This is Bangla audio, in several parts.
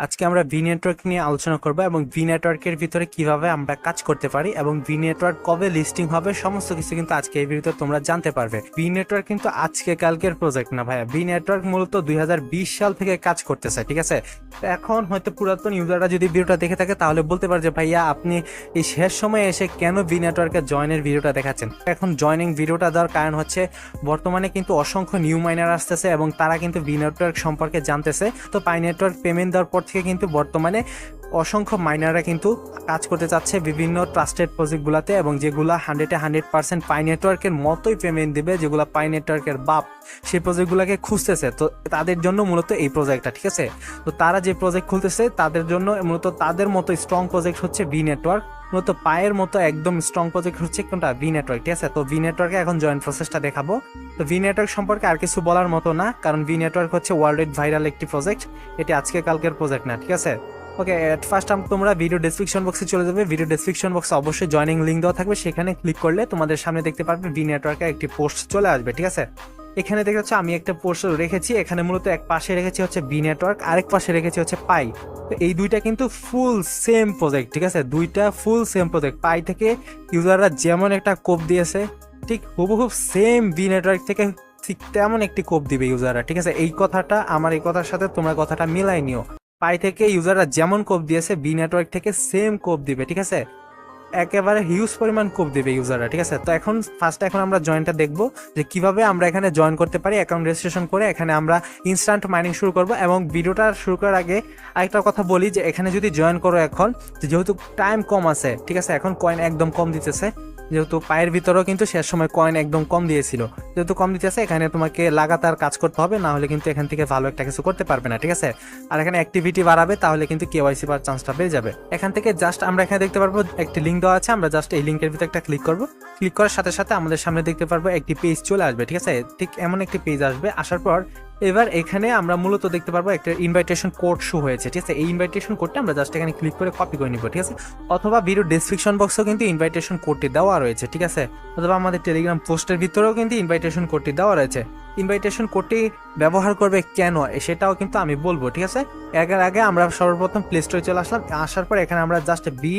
আজকে আমরা ভি নেটওয়ার্ক নিয়ে আলোচনা করব এবং ভি নেটওয়ার্কের ভিতরে কিভাবে আমরা কাজ করতে পারি এবং ভি নেটওয়ার্ক কবে লিস্টিং হবে সমস্ত কিছু কিন্তু আজকে এই ভিডিওতে তোমরা জানতে পারবে। ভি নেটওয়ার্ক কিন্তু আজকে কালকের প্রজেক্ট না ভাইয়া। ভি নেটওয়ার্ক মূলত 2020 সাল থেকে কাজ করতেছে, ঠিক আছে। তো এখন হয়তো পুরাতন ইউজাররা যদি ভিডিওটা দেখে থাকে তাহলে বলতে পারে যে ভাইয়া আপনি এই শেষ সময়ে এসে কেন ভি নেটওয়ার্কের জয়েনের ভিডিওটা দেখাচ্ছেন। এখন জয়েনিং ভিডিওটা দেওয়ার কারণ হচ্ছে বর্তমানে কিন্তু অসংখ্য নিউ মাইনার আসতেছে এবং তারা কিন্তু ভি নেটওয়ার্ক সম্পর্কে জানতেছে। তো পাই নেটওয়ার্ক পেমেন্ট দেওয়ার পর থেকে কিন্তু বর্তমানে অসংখ্য মাইনাররা কিন্তু কাজ করতে চাচ্ছে বিভিন্ন ট্রাস্টেড প্রজেক্টগুলোতে এবং যেগুলা 100% পাই নেটওয়ার্কের মতোই পেমেন্ট দিবে, যেগুলো পাই নেটওয়ার্কের বাপ, সেই প্রজেক্টগুলোকে খুঁজতেছে। তো তাদের জন্য মূলত এই প্রজেক্টটা, ঠিক আছে। তো তারা যে প্রজেক্ট খুলতেছে তাদের জন্য মূলত তাদের মতো স্ট্রং প্রজেক্ট হচ্ছে ভি নেটওয়ার্ক। মূলত পায়ের মতো একদম স্ট্রং প্রজেক্ট হচ্ছে কোনটা, ভি নেটওয়ার্ক, ঠিক আছে। তো ভি নেটওয়ার্কে এখন জয়েন প্রসেসটা দেখাবো। তো ভি নেটওয়ার্ক সম্পর্কে আর কিছু বলার মতো না, কারণ ভি নেটওয়ার্ক হচ্ছে ওয়ার্ল্ড ভাইরাল একটি প্রজেক্ট। এটি আজকে কালকের প্রজেক্ট না, ঠিক আছে। ওকে, এট ফার্স্ট তোমরা ভিডিও ডেসক্রিপশন বক্সে চলে যাবে। ভিডিও ডেসক্রিপশন বক্সে অবশ্যই জয়েনিং লিঙ্ক দেওয়া থাকবে, সেখানে ক্লিক করলে তোমাদের সামনে দেখতে পারবে ভি নেটওয়ার্কের একটি পোস্ট চলে আসবে, ঠিক আছে। এখানে দেখতে হচ্ছে আমি একটা পোস্ট রেখেছি, এখানে মূলত এক পাশে রেখেছি হচ্ছে ভি নেটওয়ার্ক, আরেক পাশে রেখেছি হচ্ছে পাই। তো এই দুইটা কিন্তু ফুল সেম প্রজেক্ট, ঠিক আছে। দুইটা ফুল সেম প্রজেক্ট। পাই থেকে ইউজাররা যেমন একটা কোড দিয়েছে ঠিক হুবহুব সেম ভি নেটওয়ার্ক থেকে ঠিক তেমন একটি কোড দিবে ইউজাররা, ঠিক আছে। এই কথাটা আমার এই কথার সাথে তোমরা কথাটা মিলাই নিও। পাই থেকে ইউজাররা যেমন কোড দিয়েছে ভি নেটওয়ার্ক থেকে সেম কোড দিবে, ঠিক আছে। একেবারে হিউজ পরিমাণ কোড দিবে ইউজাররা, ঠিক আছে। তো এখন আমরা জয়েনটা দেখবো যে কিভাবে আমরা এখানে জয়েন করতে পারি। অ্যাকাউন্ট রেজিস্ট্রেশন করে এখানে আমরা ইনস্ট্যান্ট মাইনিং শুরু করব। এবং ভিডিওটা শুরু করার আগে আরেকটা কথা বলি যে এখানে যদি জয়েন করো এখন, যেহেতু টাইম কম আছে, ঠিক আছে, এখন কয়েন একদম কম দিতেছে, যেহেতু পায়ের ভিতরেও কিন্তু শেষ সময় কয়েন একদম কম দিয়েছিল, যেহেতু কম দিতেছে এখানে তোমাকে লাগাতার কাজ করতে হবে, না হলে কিন্তু এখান থেকে ভালো একটা কিছু করতে পারবে না, ঠিক আছে। আর এখানে অ্যাক্টিভিটি বাড়াবে তাহলে কিন্তু কেওয়াইসি পাওয়ার চান্সটা বেড়ে যাবে। এখান থেকে জাস্ট আমরা এখানে দেখতে পারবো একটি লিঙ্ক দেওয়া আছে, আমরা জাস্ট এই লিঙ্কের ভিতরে একটা ক্লিক করব। ক্লিক করার সাথে সাথে আমাদের সামনে দেখতে পারবো একটি পেজ চলে আসবে, ঠিক আছে। ঠিক এমন একটি পেজ আসবে, আসার পর এবার এখানে আমরা মূলত দেখতে পারবো একটা ইনভাইটেশন কোড শো হয়েছে, ঠিক আছে। এই ইনভাইটেশন কোডটা আমরা জাস্ট এখানে ক্লিক করে কপি করে নিব, ঠিক আছে। অথবা ভিডিও ডেসক্রিপশন বক্সেও কিন্তু ইনভাইটেশন কোডটি দেওয়া রয়েছে, ঠিক আছে। অথবা আমাদের টেলিগ্রাম পোস্টের ভিতরেও কিন্তু ইনভাইটেশন কোডটি দেওয়া রয়েছে। ইনভাইটেশন কোডটি ব্যবহার করবে কেন সেটাও কিন্তু আমি বলবো, ঠিক আছে। এর আগে আমরা সর্বপ্রথম প্লে স্টোরে চলে আসলাম, আসার পর এখানে আমরা জাস্ট বি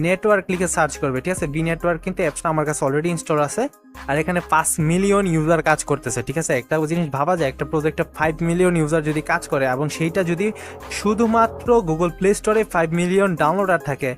নেটওয়ার্ক লিখে সার্চ করবে, ঠিক আছে। বি নেটওয়ার্ক কিন্তু অ্যাপসটা আমার কাছে অলরেডি ইনস্টল আছে, আর এখানে 5 মিলিয়ন ইউজার কাজ করতেছে, ঠিক আছে। একটা জিনিস ভাবা যায়, একটা প্রজেক্টে 5 মিলিয়ন ইউজার যদি কাজ করে এবং সেইটা যদি শুধুমাত্র গুগল প্লে স্টোরে 5 মিলিয়ন ডাউনলোডার থাকে,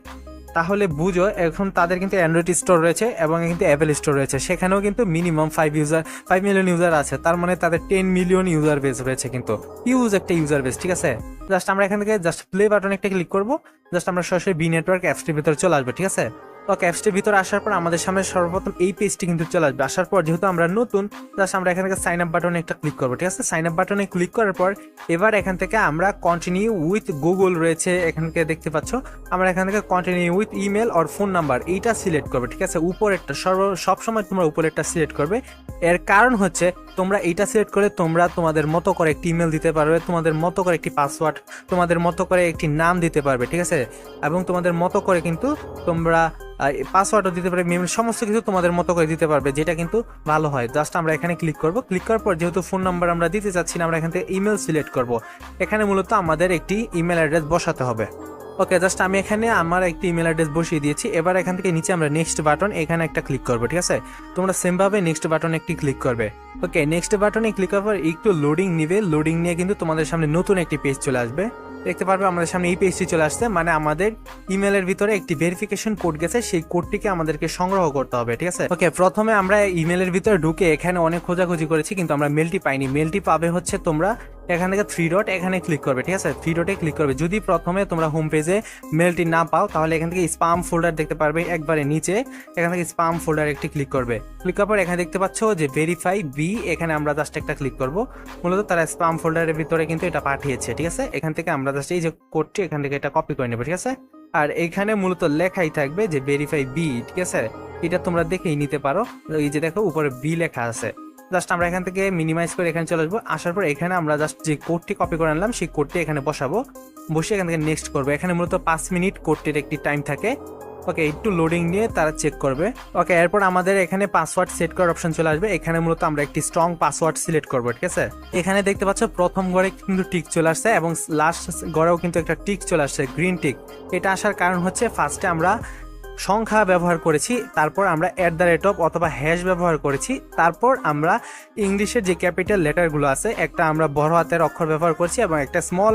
তাহলে বুঝো এখন তাদের কিন্তু অ্যান্ড্রয়েড স্টোর রয়েছে এবং কিন্তু অ্যাপেল স্টোর রয়েছে, সেখানেও কিন্তু মিনিমাম 5 মিলিয়ন ইউজার আছে। তার মানে তাদের 10 মিলিয়ন ইউজার বেস রয়েছে, কিন্তু ইউজ একটা ইউজার বেস, ঠিক আছে। জাস্ট আমরা এখান থেকে জাস্ট প্লে বাটন একটা ক্লিক করবো, জাস্ট আমরা সরাসরি বি নেটওয়ার্ক অ্যাপসটির ভিতরে চলে আসবে, ঠিক আছে। ওকে, অ্যাপসটির ভিতরে আসার পর আমাদের সামনে সর্বপ্রথম এই পেজটি কিন্তু চলে আসবে। আসার পর যেহেতু আমরা নতুন, জাস্ট আমরা এখান থেকে সাইন আপ বাটনে একটা ক্লিক করবো, ঠিক আছে। সাইন আপ বাটনে ক্লিক করার পর এবার এখান থেকে আমরা কন্টিনিউ উইথ গুগল রয়েছে, এখান থেকে দেখতে পাচ্ছ। আমরা এখান থেকে continue with email or phone number এইটা সিলেক্ট করবে, ঠিক আছে। উপরেরটা সবসময় তোমরা উপরেরটা সিলেক্ট করবে। এর কারণ হচ্ছে তোমরা এইটা সিলেক্ট করে তোমরা তোমাদের মতো করে একটি ইমেল দিতে পারবে, তোমাদের মতো করে একটি পাসওয়ার্ড, তোমাদের মতো করে একটি নাম দিতে পারবে, ঠিক আছে। এবং তোমাদের মতো করে কিন্তু তোমরা পাসওয়ার্ডও দিতে পারবে, সমস্ত কিছু তোমাদের মতো করে দিতে পারবে, যেটা কিন্তু ভালো হয়। জাস্ট আমরা এখানে ক্লিক করব। ক্লিক করার পর যেহেতু ফোন নাম্বার আমরা দিতে চাচ্ছি না, আমরা এখান থেকে ইমেল সিলেক্ট করব। এখানে মূলত আমাদের একটি ইমেল অ্যাড্রেস বসাতে হবে। ওকে, জাস্ট আমি এখানে আমার একটি ইমেল অ্যাড্রেস বসিয়ে দিয়েছি। এবার এখান থেকে নিচে আমরা নেক্সট বাটন এখানে একটা ক্লিক করবো, ঠিক আছে। তোমরা সেম ভাবে নেক্সট বাটনে একটি ক্লিক করবে। ওকে, নেক্সট বাটনে ক্লিক করার পর একটু লোডিং নিবে, লোডিং নিয়ে কিন্তু তোমাদের সামনে নতুন একটি পেজ চলে আসবে। দেখতে পারবে আমাদের সামনে এই পেজটি চলে আসছে, মানে আমাদের ইমেলের ভিতরে একটি ভেরিফিকেশন কোড গেছে, সেই কোডটিকে আমাদেরকে সংগ্রহ করতে হবে, ঠিক আছে। ওকে, প্রথমে আমরা ইমেলের ভিতরে ঢুকে এখানে অনেক খোঁজাখুঁজি করেছি, কিন্তু আমরা মেলটি পাইনি। মেলটি পাবে হচ্ছে তোমরা এখান থেকে 3 ডট এখানে ক্লিক করবে, ঠিক আছে। 3 ডটে ক্লিক করবে। যদি প্রথমে তোমরা হোম পেজে মেলটি না পাও তাহলে এখান থেকে স্পাম ফোল্ডার দেখতে পারবে একবারে নিচে, এখান থেকে স্পাম ফোল্ডার একটি ক্লিক করবে। ক্লিক করার পর এখানে দেখতে পাচ্ছ যে ভেরিফাই বি, এখানে আমরা জাস্ট একটা ক্লিক করব। মূলত তারা স্পাম ফোল্ডারের ভিতরে কিন্তু এটা পাঠিয়েছে, ঠিক আছে। এখান থেকে আমরা জাস্ট এই যে কোডটি এখান থেকে এটা কপি করে নেব, ঠিক আছে। আর এখানে মূলত লেখাই থাকবে যে ভেরিফাই বি, ঠিক আছে। এটা তোমরা দেখেই নিতে পারো, এই যে দেখো উপরে বি লেখা আছে। জাস্ট আমরা এখান থেকে মিনিমাইজ করে এখানে চলে আসবো। আসার পর এখানে আমরা জাস্ট যে কোডটি কপি করে আনলাম সেই কোডটি এখানে বসাবো, বসে এখান থেকে নেক্সট করবো। এখানে মূলত 5 মিনিট কোডটির একটি টাইম থাকে। ওকে, একটু লোডিং নিয়ে তারা চেক করবে। ওকে, এরপর আমাদের এখানে পাসওয়ার্ড সেট করার অপশন চলে আসবে। এখানে মূলত আমরা একটি স্ট্রং পাসওয়ার্ড সিলেক্ট করবো, ঠিক আছে। এখানে দেখতে পাচ্ছ প্রথম ঘরে কিন্তু টিক চলে আসছে এবং লাস্ট ঘরেও কিন্তু একটা টিক চলে আসছে, গ্রিন টিক। এটা আসার কারণ হচ্ছে ফার্স্টে আমরা সংখ্যা ব্যবহার করেছি, তারপর আমরা @ অথবা হ্যাশ ব্যবহার করেছি, তারপর আমরা ইংলিশের যে ক্যাপিটাল লেটারগুলো আছে একটা আমরা বড় হাতের অক্ষর ব্যবহার করেছি এবং একটা স্মল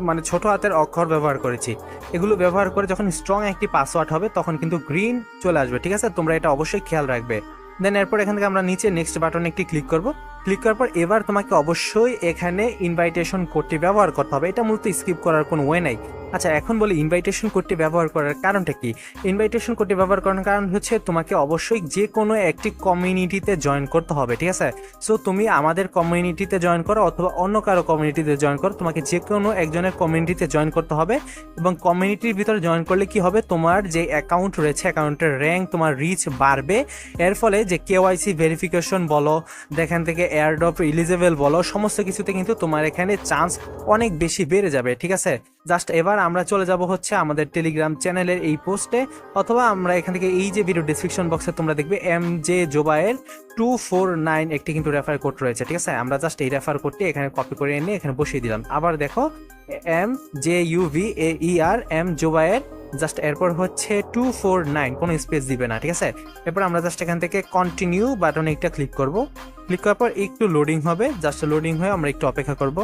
মানে ছোট হাতের অক্ষর ব্যবহার করেছি। এগুলো ব্যবহার করে যখন স্ট্রং একটি পাসওয়ার্ড হবে তখন কিন্তু গ্রিন চলে আসবে, ঠিক আছে। তোমরা এটা অবশ্যই খেয়াল রাখবে। দেন এরপর এখান থেকে আমরা নিচে নেক্সট বাটনে একটি ক্লিক করব। ক্লিক করার পর এবার তোমাকে অবশ্যই এখানে ইনভাইটেশন কোডটি ব্যবহার করতে হবে। এটা মূলত স্কিপ করার কোনো ওয়ে নাই। আচ্ছা, এখন বলি ইনভাইটেশন কোডটি ব্যবহার করার কারণটা কি। ইনভাইটেশন কোডটি ব্যবহার করার কারণ হচ্ছে তোমাকে অবশ্যই যে কোনো একটি কমিউনিটিতে জয়েন করতে হবে, ঠিক আছে। সো তুমি আমাদের কমিউনিটিতে জয়েন করো অথবা অন্য কারো কমিউনিটিতে জয়েন করো, তোমাকে যে কোনো একজনের কমিউনিটিতে জয়েন করতে হবে। এবং কমিউনিটির ভিতরে জয়েন করলে কি হবে, তোমার যে অ্যাকাউন্ট রয়েছে অ্যাকাউন্টের র্যাঙ্ক, তোমার রিচ বাড়বে। এর ফলে যে কেওয়াইসি ভেরিফিকেশন বলো, এখান থেকে এয়ারড্রপ এলিজেবল বলো, সমস্ত কিছুতে কিন্তু তোমার এখানে চান্স অনেক বেশি বেড়ে যাবে, ঠিক আছে। জাস্ট এবার আমরা চলে যাব হচ্ছে আমাদের টেলিগ্রাম চ্যানেলের এই পোস্টে, অথবা আমরা এখান থেকে এই যে ভিডিও ডিসক্রিপশন বক্সে তোমরা দেখবে MJ জোবায়ের 249 একটি কিন্তু রেফার কোড রয়েছে, ঠিক আছে। আমরা জাস্ট এই রেফার কোডটি এখানে কপি করে এনে এখানে বসিয়ে দিলাম। আবার দেখো MJUVAER জোবায়ের, জাস্ট এরপর হচ্ছে 249, কোনো স্পেস দিবে না, ঠিক আছে। এরপর আমরা জাস্ট এখান থেকে কন্টিনিউ বাটনে একটা ক্লিক করব। ক্লিক করার পর একটু লোডিং হবে, জাস্ট লোডিং হয়ে আমরা একটু অপেক্ষা করব।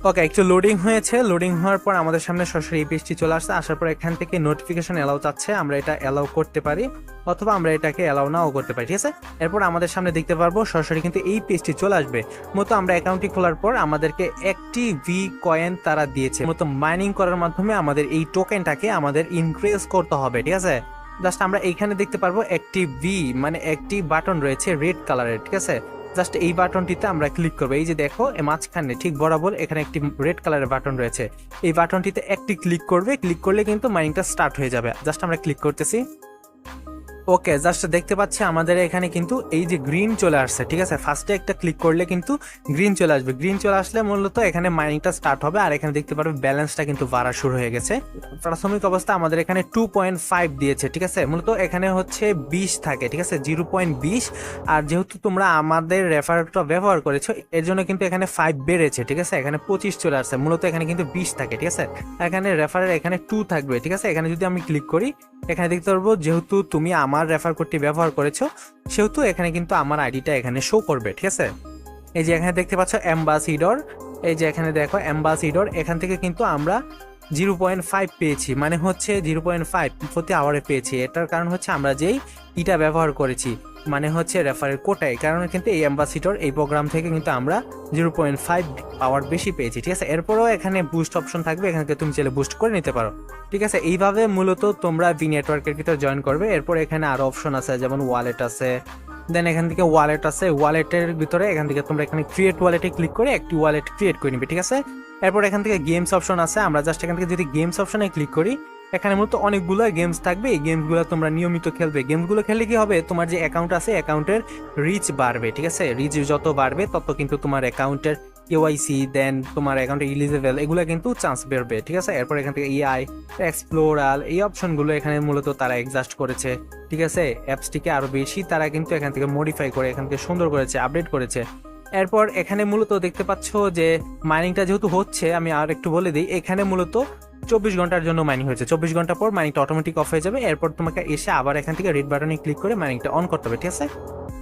ওকে, একটু লোডিং হয়েছে। লোডিং হওয়ার পর আমাদের সামনে সরাসরি এই পেজটি চলে আসছে। আসার পর এখান থেকে নোটিফিকেশন অ্যালাউ চাচ্ছে, আমরা এটা অ্যালাউ করতে পারি অথবা আমরা এটাকে অ্যালাউ নাও করতে পারি, ঠিক আছে। এরপর আমাদের সামনে দেখতে পারবো সরাসরি কিন্তু এই পেজটি চলে আসবে। মতো আমরা অ্যাকাউন্টটি খোলার পর আমাদেরকে একটি ভি কয়েন তারা দিয়েছে, মতো মাইনিং করার মাধ্যমে আমাদের এই টোকেনটাকে আমাদের ইনক্রিজ করতে হবে, ঠিক আছে। জাস্ট আমরা এইখানে দেখতে পারবো একটি ভি মানে একটি বাটন রয়েছে রেড কালারের, ঠিক আছে। জাস্ট এই বাটনটিতে আমরা ক্লিক করবো। এই যে দেখো মাঝখানে ঠিক বরাবর এখানে একটি রেড কালারের বাটন রয়েছে, এই বাটনটিতে একটি ক্লিক করবে। ক্লিক করলে কিন্তু মাইনিংটা স্টার্ট হয়ে যাবে। জাস্ট আমরা ক্লিক করতেছি। ওকে, জাস্ট দেখতে পাচ্ছি আমাদের এখানে কিন্তু এই যে গ্রিন চলে আসছে, ঠিক আছে। ফার্স্টে একটা ক্লিক করলে কিন্তু গ্রিন চলে আসবে। গ্রিন চলে আসলে মূলত এখানে মাইনিংটা স্টার্ট হবে। আর এখানে দেখতে পারবে ব্যালেন্সটা কিন্তু বাড়া শুরু হয়ে গেছে। প্রাথমিক অবস্থা আমাদের এখানে 2.5 দিয়েছে, ঠিক আছে। মূলত এখানে হচ্ছে 20 থাকে, ঠিক আছে, 0.20। আর যেহেতু তোমরা আমাদের রেফারটা ব্যবহার করেছো এর জন্য কিন্তু এখানে 5 বেড়েছে, ঠিক আছে। এখানে 25 চলে আসছে। মূলত এখানে কিন্তু 20 থাকে, ঠিক আছে। এখানে রেফারের এখানে 2 থাকবে, ঠিক আছে। এখানে যদি আমি ক্লিক করি এখানে দেখতে পারবো যেহেতু তুমি আমার রেফার কোডটি ব্যবহার করেছো সেহেতু এখানে কিন্তু আমার আইডিটা এখানে শো করবে, ঠিক আছে। এই যে এখানে দেখতে পাচ্ছ অ্যাম্বাসিডর, এই যে এখানে দেখো অ্যাম্বাসিডর, এখান থেকে কিন্তু আমরা 0.5 পেয়েছি, মানে হচ্ছে 0.5 প্রতি আওয়ারে পেয়েছি। এটার কারণ হচ্ছে আমরা যেই ইটা ব্যবহার করেছি, মানে হচ্ছে রেফারের কোটাই কারণে কিন্তু এই অ্যাম্বাসিডর এই প্রোগ্রাম থেকে কিন্তু আমরা 0.5 পাওয়ার বেশি পেয়েছি, ঠিক আছে। এরপরও এখানে বুস্ট অপশন থাকবে, এখান থেকে তুমি চাইলে বুস্ট করে নিতে পারো, ঠিক আছে। এইভাবে মূলত তোমরা ভি নেটওয়ার্কের ভিতরে জয়েন করবে। এরপর এখানে আরো অপশন আছে, যেমন ওয়ালেট আছে, দেন এখান থেকে ওয়ালেট আছে। ওয়ালেটের ভিতরে এখান থেকে তোমরা এখানে ক্রিয়েট ওয়ালেটে ক্লিক করে একটি ওয়ালেট ক্রিয়েট করে নিবে, ঠিক আছে। এরপর এখান থেকে গেমস অপশন আছে, আমরা জাস্ট এখান থেকে যদি গেমস অপশনে ক্লিক করি এখানে মূলত অনেকগুলো গেমস থাকবে। এই গেমসগুলো তোমরা নিয়মিত খেলবে। গেমসগুলো খেললে কি হবে, তোমার যে অ্যাকাউন্ট আছে অ্যাকাউন্টের রিচ বাড়বে, ঠিক আছে। রিচ যত বাড়বে তত কিন্তু তোমার অ্যাকাউন্টের কেওয়াইসি দেন তোমার অ্যাকাউন্টে এলিজেবল এগুলো কিন্তু চান্স বেরবে, ঠিক আছে। এরপর এখান থেকে এআই এক্সপ্লোরাল এই অপশনগুলো এখানে মূলত তারা এডজাস্ট করেছে, ঠিক আছে। অ্যাপসটিকে আরো বেশি তারা কিন্তু এখান থেকে মডিফাই করে এখান থেকে সুন্দর করেছে, আপডেট করেছে। এরপর এখানে মূলত দেখতে পাচ্ছ যে মাইনিংটা যেহেতু হচ্ছে, আমি আর একটু বলে দিই, এখানে মূলত 24 ঘন্টার জন্য মাইনিং হয়েছে। 24 ঘন্টা পর মাইনিংটা অটোমেটিক অফ হয়ে যাবে। এরপর তোমাকে এসে আবার এখান থেকে রেড বাটনে ক্লিক করে মাইনিংটা অন করতে হবে, ঠিক আছে।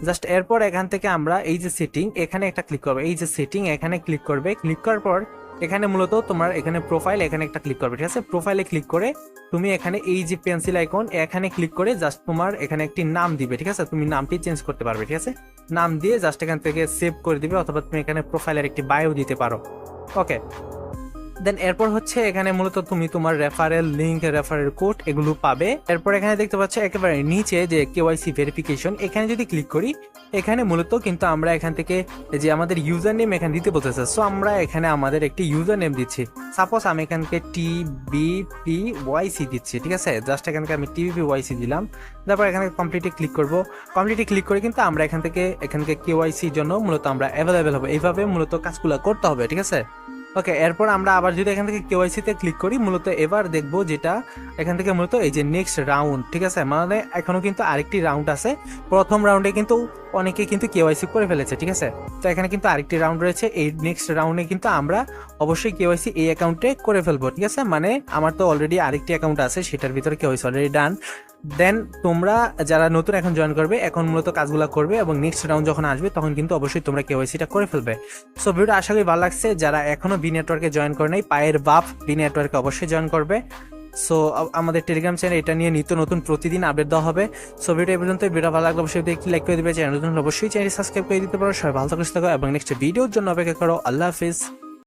জাস্ট এরপর এখান থেকে আমরা এই যে সেটিং এখানে একটা ক্লিক করবে, এই যে সেটিং এখানে ক্লিক করবে। ক্লিক করার পর এখানে মূলত তোমার এখানে প্রোফাইল এখানে একটা ক্লিক করবে, ঠিক আছে। প্রোফাইলে ক্লিক করে তুমি এখানে এই যে পেন্সিল আইকন এখানে ক্লিক করে জাস্ট তোমার এখানে একটি নাম দিবে, ঠিক আছে। তুমি নামটি চেঞ্জ করতে পারবে, ঠিক আছে। নাম দিয়ে জাস্ট এখান থেকে সেভ করে দিবে, অথবা তুমি এখানে প্রোফাইলের একটি বায়ো দিতে পারো, ওকে। দেন এরপর হচ্ছে এখানে মূলত তুমি তোমার রেফারেল লিংক রেফারেল কোড এগুলো পাবে। এরপর এখানে দেখতে পাচ্ছ একেবারে নিচে যে কেওয়াইসি ভেরিফিকেশন, এখানে যদি ক্লিক করি এখানে মূলত কিন্তু আমরা এখান থেকে যে আমাদের ইউজার নেম এখানে দিতে বলতেছে। সো আমরা এখানে আমাদের একটি ইউজার নেম দিচ্ছি। সাপোজ আমি এখানকে TBPYC দিচ্ছি, ঠিক আছে। জাস্ট এখানকে আমি TBPYC দিলাম। তারপর এখানে কমপ্লিটে ক্লিক করবো। কমপ্লিটে ক্লিক করে কিন্তু আমরা এখানকে কেওয়াইসির জন্য মূলত আমরা অ্যাভেলেবেল হবে। এইভাবে মূলত কাজগুলো করতে হবে, ঠিক আছে। ওকে, এরপর আমরা আবার যদি এখান থেকে কেওয়াইসি তে ক্লিক করি, মূলত এবার দেখবো যেটা এখান থেকে মূলত এই যে নেক্সট রাউন্ড, ঠিক আছে, মানে এখনো কিন্তু আরেকটি রাউন্ড আছে। প্রথম রাউন্ডে কিন্তু অনেকে কিন্তু কেওয়াইসি করে ফেলেছে, ঠিক আছে, তো এখানে কিন্তু আরেকটি রাউন্ড রয়েছে। এই নেক্সট রাউন্ডে কিন্তু আমরা অবশ্যই কেওয়াইসি এই অ্যাকাউন্টে করে ফেলবো, ঠিক আছে, মানে আমার তো অলরেডি আরেকটি অ্যাকাউন্ট আছে, সেটার ভিতরে কেওয়াইসি অলরেডি ডান। দেন তোমরা যারা নতুন এখন জয়েন করবে, এখন মূলত কাজগুলো করবে এবং নেক্সট রাউন্ড যখন আসবে তখন কিন্তু অবশ্যই তোমরা কেওয়াইসিটা করে ফেলবে। সো ভিডিওটা আশা করি ভালো লাগছে। যারা এখনো বি নেটওয়ার্কে জয়েন করে নাই, পায়ের বাপ বি নেটওয়ার্কে অবশ্যই জয়েন করবে। সো আমাদের টেলিগ্রাম চ্যানেল এটা নিয়ে নিত্য নতুন প্রতিদিন আপডেট দেওয়া হবে। সো ভিডিও এই পর্যন্ত। ভিডিও ভালো লাগলে অবশ্যই একটি লাইক করে দিবে, চ্যানেল নতুন অবশ্যই চ্যানেল সাবস্ক্রাইব করে দিতে পারো। সবাই ভালো থাকো এবং নেক্সট ভিডিওর জন্য অপেক্ষা করো। আল্লাহ হাফিজ।